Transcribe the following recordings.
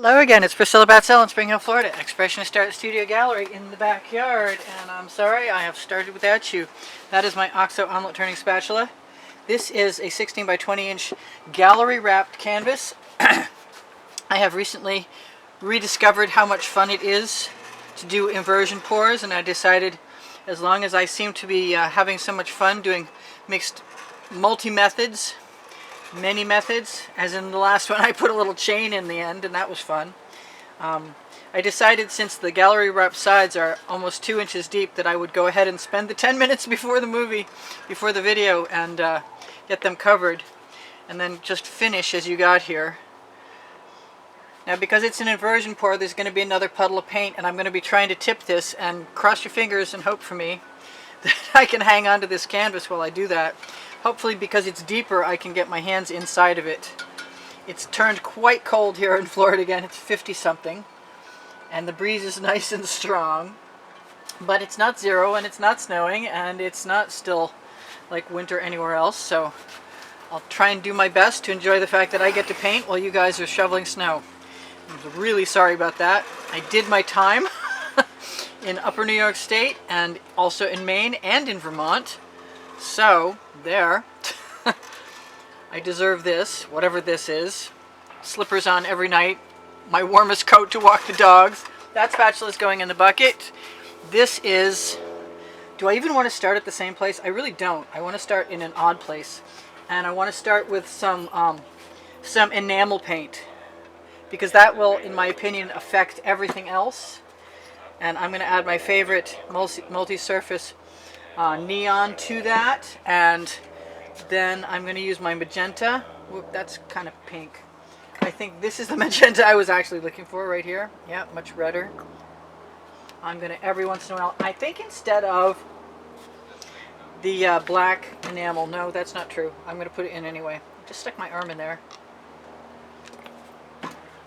Hello again, it's Priscilla Batzell in Spring Hill, Florida, Expressionist Art Studio Gallery in the backyard, and I'm sorry I have started without you. That is my OXO omelet turning spatula. This is a 16 by 20 inch gallery wrapped canvas. I have recently rediscovered how much fun it is to do inversion pours, and I decided as long as I seem to be having so much fun doing mixed multi-methods, many methods, as in the last one I put a little chain in the end and that was fun. I decided since the gallery wrap sides are almost 2 inches deep that I would go ahead and spend the 10 minutes before the video and get them covered and then just finish as you got here. Now because it's an inversion pour, there's going to be another puddle of paint and I'm going to be trying to tip this, and cross your fingers and hope for me that I can hang on to this canvas while I do that. Hopefully, because it's deeper, I can get my hands inside of it. It's turned quite cold here in Florida again. It's 50 something and the breeze is nice and strong, but it's not zero and it's not snowing and it's not still like winter anywhere else, so I'll try and do my best to enjoy the fact that I get to paint while you guys are shoveling snow. I'm really sorry about that. I did my time in Upper New York State and also in Maine and in Vermont. So, there. I deserve this, whatever this is. Slippers on every night. My warmest coat to walk the dogs. That spatula is going in the bucket. This is... Do I even want to start at the same place? I really don't. I want to start in an odd place. And I want to start with some enamel paint, because that will, in my opinion, affect everything else. And I'm going to add my favorite multi-surface neon to that, and then I'm going to use my magenta. Whoop, that's kind of pink. I think this is the magenta I was actually looking for right here. Yeah, much redder. I'm going to, every once in a while, I think instead of the black enamel, no, that's not true. I'm going to put it in anyway. Just stuck my arm in there.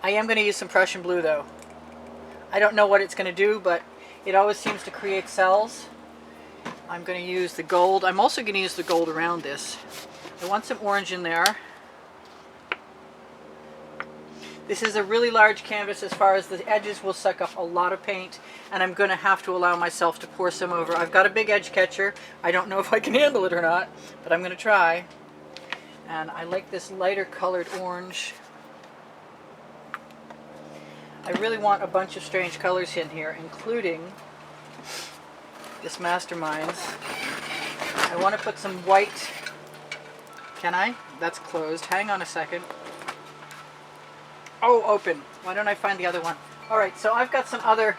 I am going to use some Prussian blue though. I don't know what it's going to do, but it always seems to create cells. I'm going to use the gold. I'm also going to use the gold around this. I want some orange in there. This is a really large canvas as far as the edges will suck up a lot of paint, and I'm going to have to allow myself to pour some over. I've got a big edge catcher. I don't know if I can handle it or not, but I'm going to try. And I like this lighter colored orange. I really want a bunch of strange colors in here, including this Masterminds. I want to put some white. Can I? That's closed. Hang on a second. Oh, open. Why don't I find the other one? Alright, so I've got some other...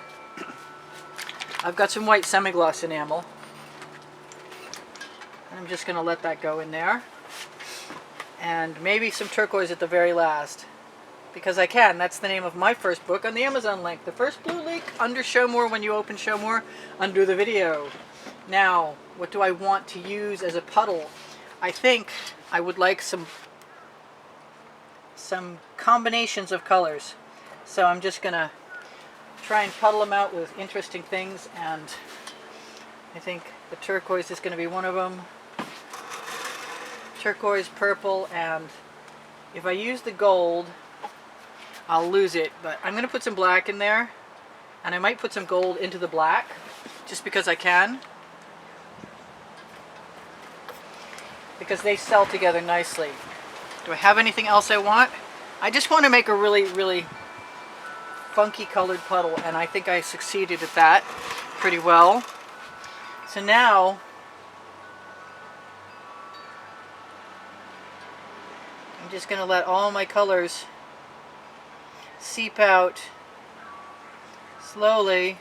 I've got some white semi-gloss enamel. I'm just going to let that go in there. And maybe some turquoise at the very last, because I can. That's the name of my first book on the Amazon link. The first blue link under Show More when you open Show More, under the video. Now, what do I want to use as a puddle? I think I would like some combinations of colors. So I'm just going to try and puddle them out with interesting things, and I think the turquoise is going to be one of them. Turquoise, purple, and if I use the gold, I'll lose it, but I'm going to put some black in there, and I might put some gold into the black, just because I can, because they sell together nicely. Do I have anything else I want? I just want to make a really, really funky colored puddle, and I think I succeeded at that pretty well. So now, I'm just going to let all my colors seep out slowly.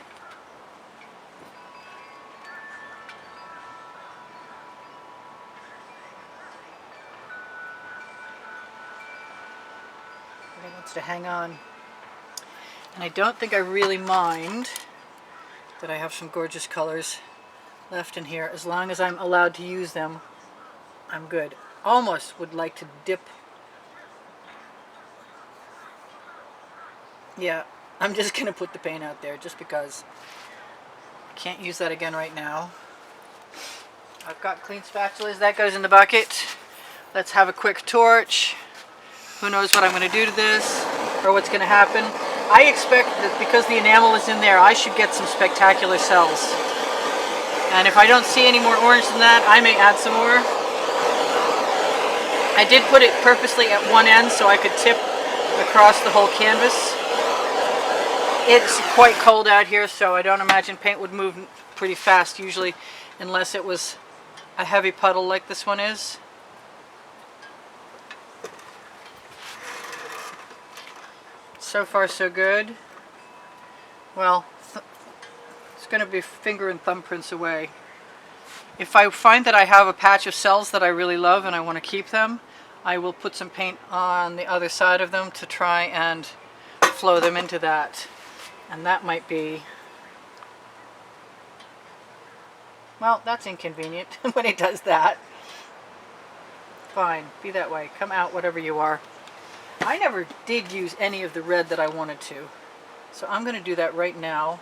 Everybody wants to hang on. And I don't think I really mind that I have some gorgeous colors left in here. As long as I'm allowed to use them, I'm good. Almost would like to dip. Yeah, I'm just going to put the paint out there just because I can't use that again right now. I've got clean spatulas. That goes in the bucket. Let's have a quick torch. Who knows what I'm going to do to this or what's going to happen. I expect that because the enamel is in there, I should get some spectacular cells. And if I don't see any more orange than that, I may add some more. I did put it purposely at one end so I could tip across the whole canvas. It's quite cold out here, so I don't imagine paint would move pretty fast usually, unless it was a heavy puddle like this one is. So far so good. Well, it's going to be finger and thumbprints away. If I find that I have a patch of cells that I really love and I want to keep them, I will put some paint on the other side of them to try and flow them into that. And that might be, well, that's inconvenient when it does that. Fine, be that way. Come out whatever you are. I never did use any of the red that I wanted to, so I'm going to do that right now.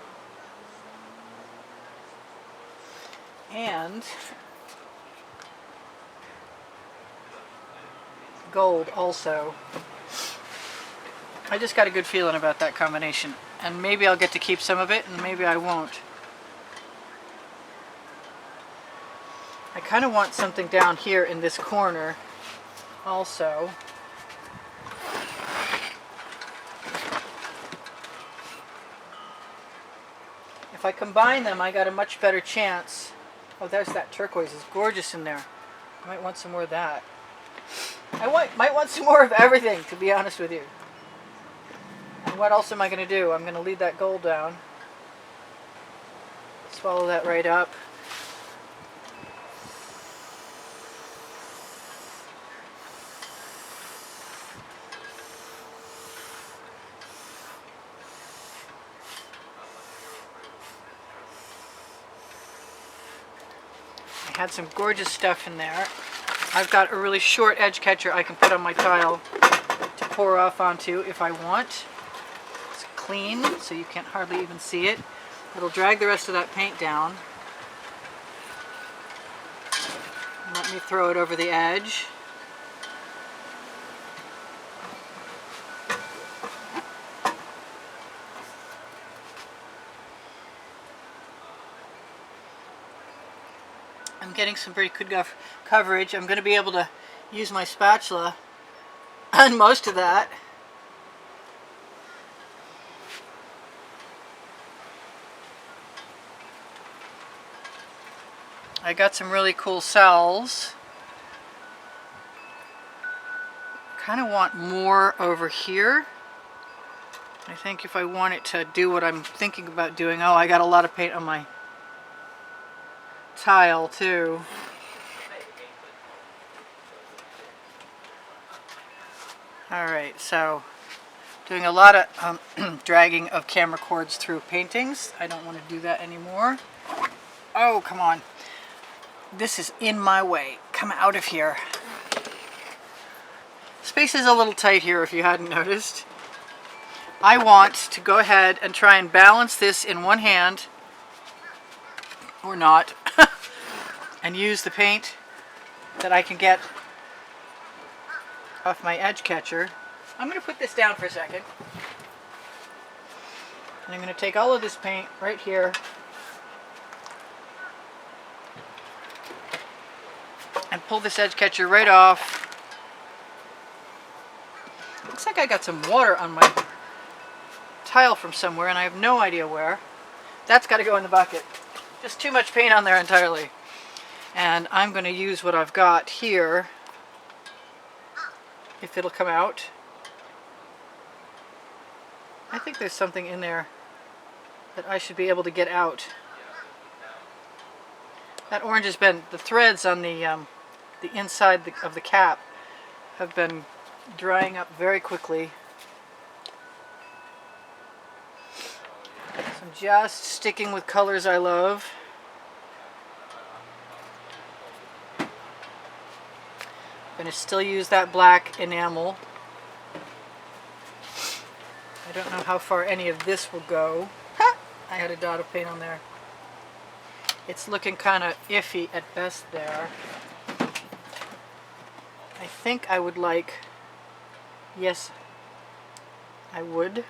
And gold also. I just got a good feeling about that combination, and maybe I'll get to keep some of it and maybe I won't. I kind of want something down here in this corner also. If I combine them, I got a much better chance. Oh, there's that turquoise. It's gorgeous in there. I might want some more of that. I might want some more of everything, to be honest with you. And what else am I going to do? I'm going to lead that gold down. Swallow that right up. I had some gorgeous stuff in there. I've got a really short edge catcher I can put on my tile to pour off onto if I want. It's clean, so you can't hardly even see it. It'll drag the rest of that paint down. Let me throw it over the edge. I'm getting some pretty good coverage. I'm going to be able to use my spatula on most of that. I got some really cool cells. Kind of want more over here. I think if I want it to do what I'm thinking about doing, oh, I got a lot of paint on my tile too. Alright, so doing a lot of dragging of camera cords through paintings. I don't want to do that anymore. Oh, come on. This is in my way. Come out of here. Space is a little tight here if you hadn't noticed. I want to go ahead and try and balance this in one hand, or not, and use the paint that I can get off my edge catcher. I'm going to put this down for a second. And I'm going to take all of this paint right here and pull this edge catcher right off. Looks like I got some water on my tile from somewhere and I have no idea where. That's got to go in the bucket. Just too much paint on there entirely. And I'm going to use what I've got here, if it'll come out. I think there's something in there that I should be able to get out. That orange has been, the threads on the inside of the cap have been drying up very quickly. So I'm just sticking with colors I love. I'm going to still use that black enamel. I don't know how far any of this will go. Ha! I had a dot of paint on there. It's looking kind of iffy at best there. I think I would like, yes, I would,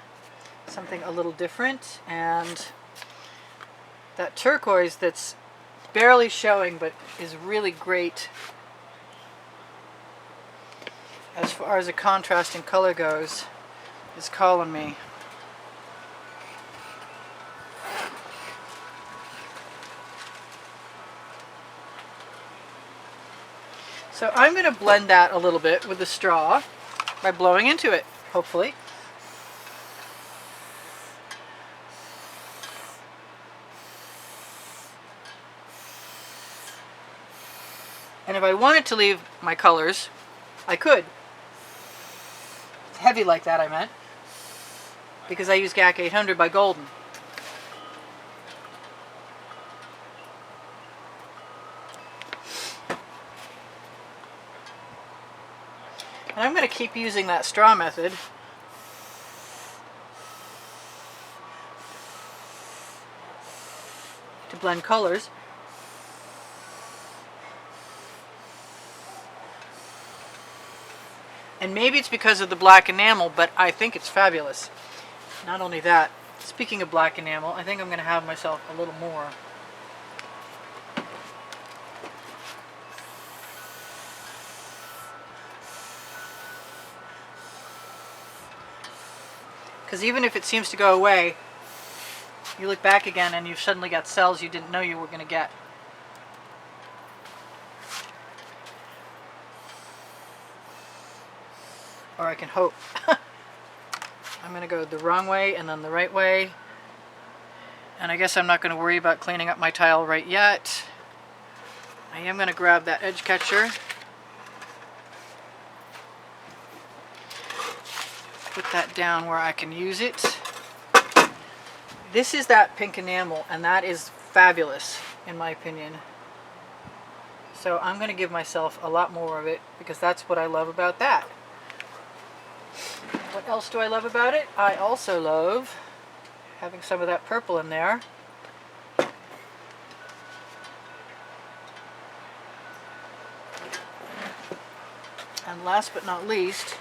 something a little different, and that turquoise that's barely showing but is really great as far as a contrasting color goes is calling me. So I'm going to blend that a little bit with the straw by blowing into it, hopefully. And if I wanted to leave my colors, I could. It's heavy like that, I meant, because I use GAC 800 by Golden. And I'm going to keep using that straw method to blend colors. And maybe it's because of the black enamel, but I think it's fabulous. Not only that, speaking of black enamel, I think I'm going to have myself a little more. Because even if it seems to go away, you look back again and you've suddenly got cells you didn't know you were going to get. Or I can hope. I'm going to go the wrong way and then the right way. And I guess I'm not going to worry about cleaning up my tile right yet. I am going to grab that edge catcher. Put that down where I can use it. This is that pink enamel, and that is fabulous in my opinion. So I'm going to give myself a lot more of it because that's what I love about that. What else do I love about it? I also love having some of that purple in there. And last but not least,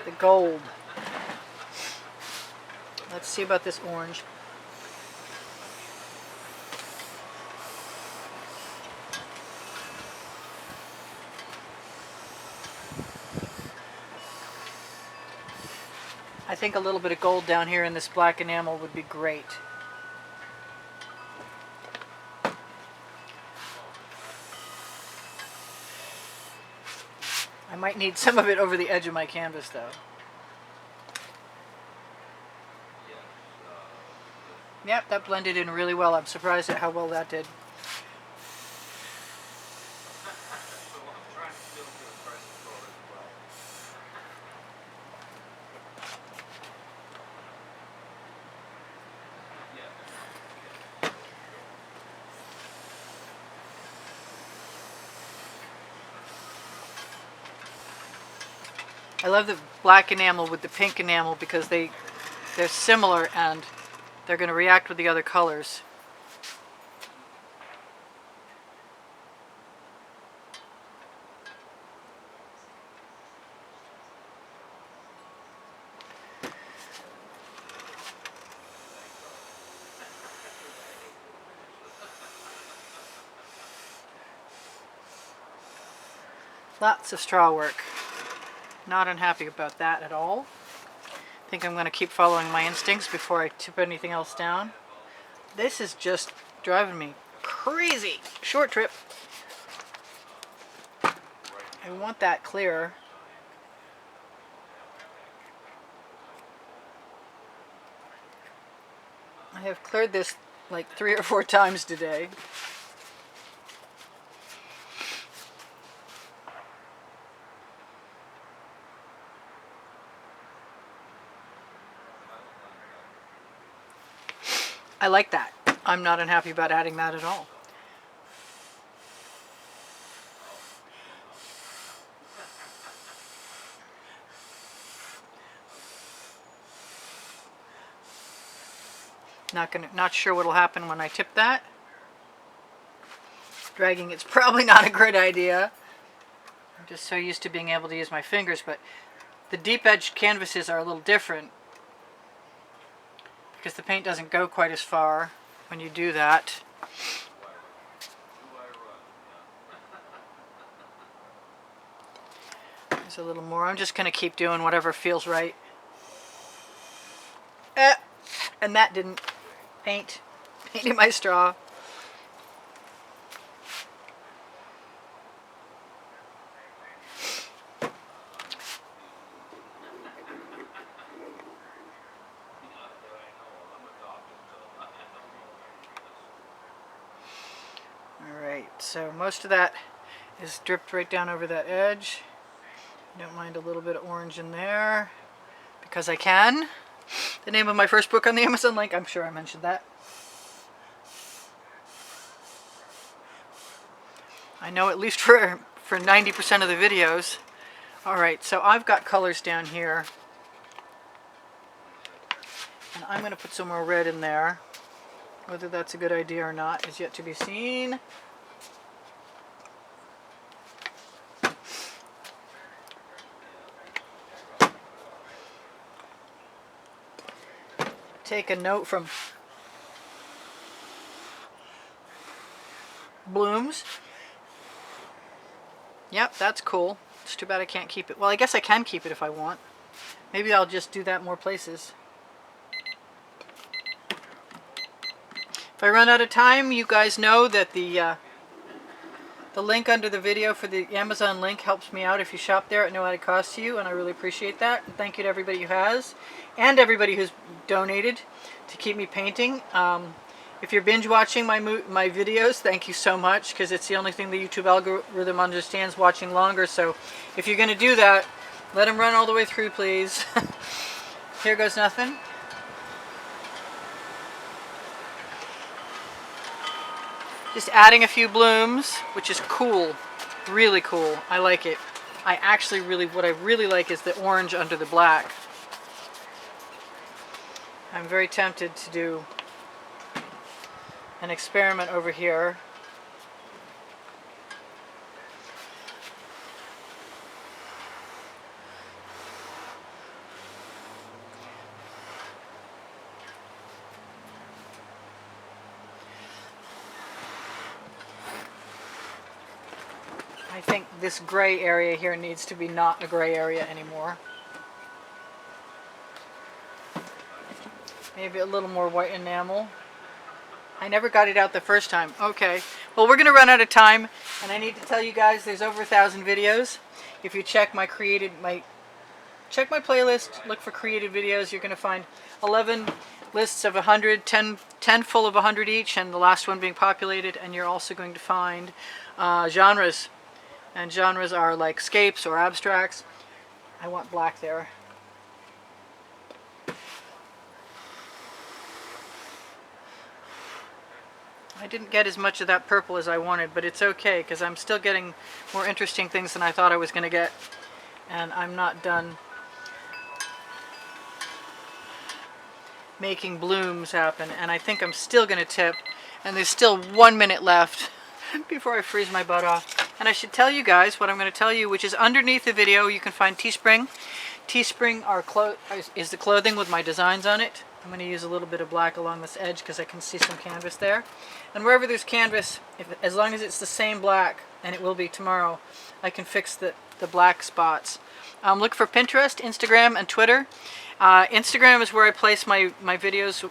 the gold. Let's see about this orange. I think a little bit of gold down here in this black enamel would be great. I might need some of it over the edge of my canvas though. Yep, that blended in really well. I'm surprised at how well that did. I love the black enamel with the pink enamel because they're similar and they're going to react with the other colors. Lots of straw work. Not unhappy about that at all. I think I'm going to keep following my instincts before I tip anything else down. This is just driving me crazy. Short trip. I want that clear. I have cleared this like 3 or 4 times today. I like that. I'm not unhappy about adding that at all. Not sure what'll happen when I tip that. Dragging it's probably not a great idea. I'm just so used to being able to use my fingers, but The deep edged canvases are a little different because the paint doesn't go quite as far when you do that. There's a little more. I'm just going to keep doing whatever feels right. And that didn't paint in my straw. Alright, so most of that is dripped right down over that edge. Don't mind a little bit of orange in there because I can. The name of my first book on the Amazon link, I'm sure I mentioned that. I know at least for 90% of the videos. Alright, so I've got colors down here. And I'm going to put some more red in there. Whether that's a good idea or not is yet to be seen. Take a note from Blooms. Yep, that's cool. It's too bad I can't keep it. Well, I guess I can keep it if I want. Maybe I'll just do that more places. If I run out of time, you guys know that the link under the video for the Amazon link helps me out if you shop there at no added cost to you, and I really appreciate that. And thank you to everybody who has, and everybody who's donated to keep me painting. If you're binge watching my videos, thank you so much, because it's the only thing the YouTube algorithm understands, watching longer. So if you're going to do that, let them run all the way through, please. Here goes nothing. Just adding a few blooms, which is cool, really cool. I like it. I actually what I really like is the orange under the black. I'm very tempted to do an experiment over here. I think this gray area here needs to be not a gray area anymore. Maybe a little more white enamel. I never got it out the first time. Okay, well, we're going to run out of time, and I need to tell you guys there's over 1,000 videos. If you check my check my playlist, look for created videos, you're going to find 11 lists of 100, 10 full of 100 each, and the last one being populated, and you're also going to find genres. And genres are like scapes or abstracts. I want black there. I didn't get as much of that purple as I wanted, but it's okay, because I'm still getting more interesting things than I thought I was going to get. And I'm not done making blooms happen. And I think I'm still going to tip. And there's still 1 minute left before I freeze my butt off. And I should tell you guys what I'm going to tell you, which is underneath the video you can find Teespring. Teespring is the clothing with my designs on it. I'm going to use a little bit of black along this edge because I can see some canvas there. And wherever there's canvas, as long as it's the same black, and it will be tomorrow, I can fix the black spots. Look for Pinterest, Instagram, and Twitter. Instagram is where I place my videos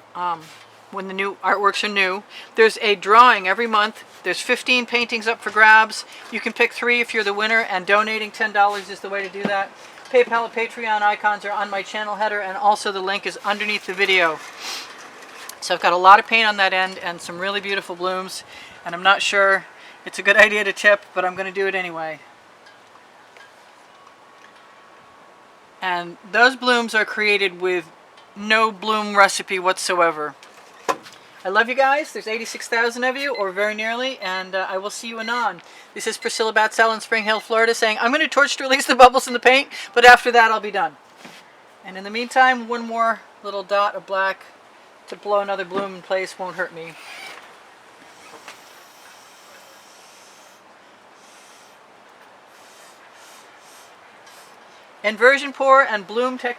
when the new artworks are new. There's a drawing every month. There's 15 paintings up for grabs. You can pick 3 if you're the winner, and donating $10 is the way to do that. PayPal and Patreon icons are on my channel header, and also the link is underneath the video. So I've got a lot of paint on that end and some really beautiful blooms, and I'm not sure it's a good idea to tip, but I'm going to do it anyway. And those blooms are created with no bloom recipe whatsoever. I love you guys. There's 86,000 of you, or very nearly, and I will see you anon. This is Priscilla Batzell in Spring Hill, Florida, saying I'm going to torch to release the bubbles in the paint, but after that I'll be done. And in the meantime, one more little dot of black to blow another bloom in place won't hurt me. Inversion pour and bloom technique.